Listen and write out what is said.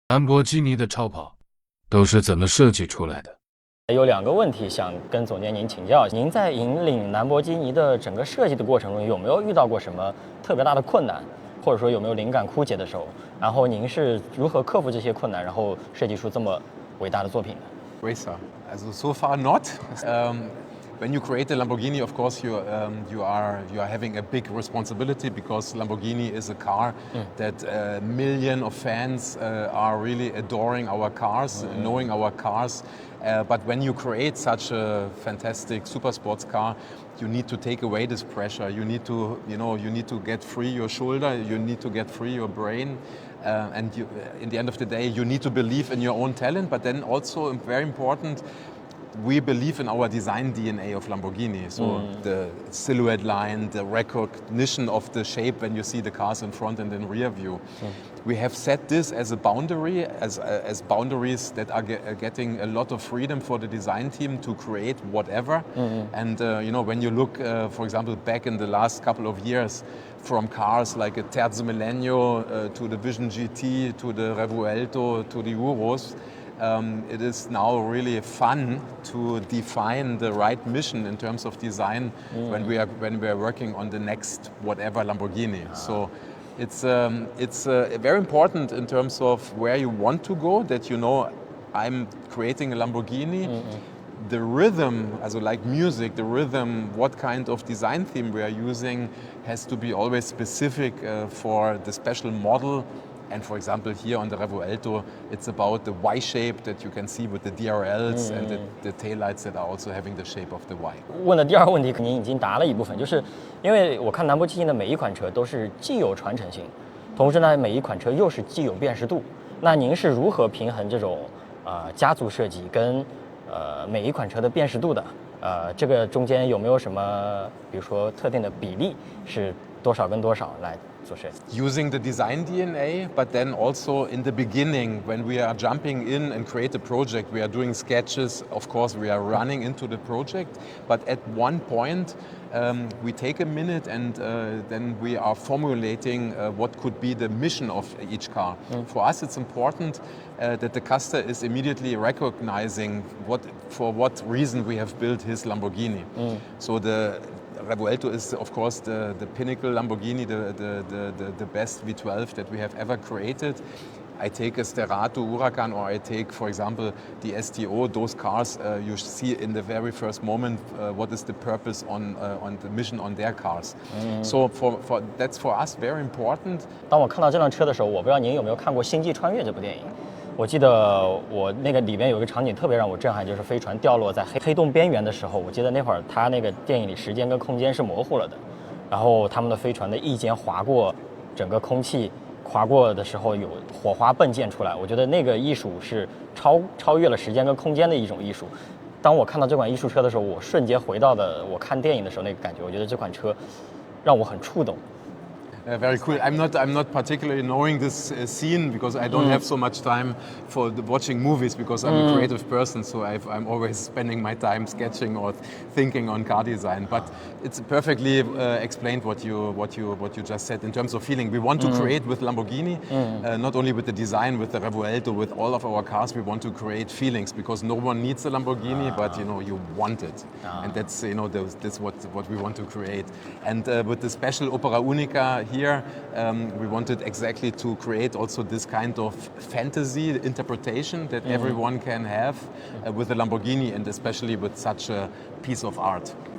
兰博基尼的超跑都是怎么设计出来的？有2个问题想跟总监您请教。您在引领兰博基尼的整个设计的过程中，有没有遇到过什么特别大的困难，或者说有没有灵感枯竭的时候？然后您是如何克服这些困难，然后设计出这么伟大的作品的 ？Racer. Also so far not. When you create a Lamborghini, of course, you are having a big responsibility because Lamborghini is a car that a million of fans are really adoring our cars, knowing our cars. But when you create such a fantastic super sports car, you need to take away this pressure. You need to, you need to get free your shoulder. You need to get free your brain. And in the end of the day, you need to believe in your own talent. But then also very important, we believe in our design DNA of Lamborghini. So the silhouette line, the recognition of the shape when you see the cars in front and in rear view. We have set this as a boundary, as boundaries that are getting a lot of freedom for the design team to create whatever. And when you look, for example, back in the last couple of years, from cars like a Terzo Millennio to the Vision GT to the Revuelto to the Euros, it is now really fun to define the right mission in terms of design when we are working on the next whatever Lamborghini. So it's very important in terms of where you want to go, that I'm creating a Lamborghini. The rhythm, also like music, the rhythm, what kind of design theme we are using has to be always specific for the special model. And for example, here on the Revuelto, it's about the Y shape that you can see with the DRLs and the taillights that are also having the shape of the Y. 问的第2个问题，您已经答了一部分，就是因为我看兰博基尼的每一款车都是既有传承性，同时呢，每一款车又是既有辨识度。那您是如何平衡这种家族设计跟每一款车的辨识度的？这个中间有没有什么，比如说特定的比例是多少跟多少来做设计？ Using the design DNA, but then also in the beginning, when we are jumping in and create a project, we are doing sketches. Of course, we are running into the project, but at one point, we take a minute and then we are formulating what could be the mission of each car. For us, it's important that the customer is immediately recognizing for what reason we have built his Lamborghini. So the Revuelto is, of course, the pinnacle Lamborghini, the best V12 that we have ever created. I take a Sterato Huracan, or I take, for example, the STO. Those cars, you see in the very first moment what is the purpose on the mission on their cars. So that's for us very important. 当我看到这辆车的时候，我不知道您有没有看过《星际穿越》这部电影。我记得我那个里边有一个场景特别让我震撼，就是飞船掉落在黑洞边缘的时候。我记得那会儿他那个电影里时间跟空间是模糊了的，然后他们的飞船的翼尖划过整个空气，划过的时候有火花迸溅出来。我觉得那个艺术是超越了时间跟空间的一种艺术。当我看到这款艺术车的时候，我瞬间回到了我看电影的时候那个感觉。我觉得这款车让我很触动。Very cool. I'm not particularly knowing this scene because I don't have so much time for watching movies because I'm a creative person. So I'm always spending my time sketching or thinking on car design. But it's perfectly explained what you just said in terms of feeling. We want to create with Lamborghini, not only with the design, with the Revuelto, with all of our cars. We want to create feelings because no one needs a Lamborghini, but you want it, and that's that's what we want to create. And with the special Opera Unica here, we wanted exactly to create also this kind of fantasy interpretation that everyone can have with the Lamborghini, and especially with such a piece of art.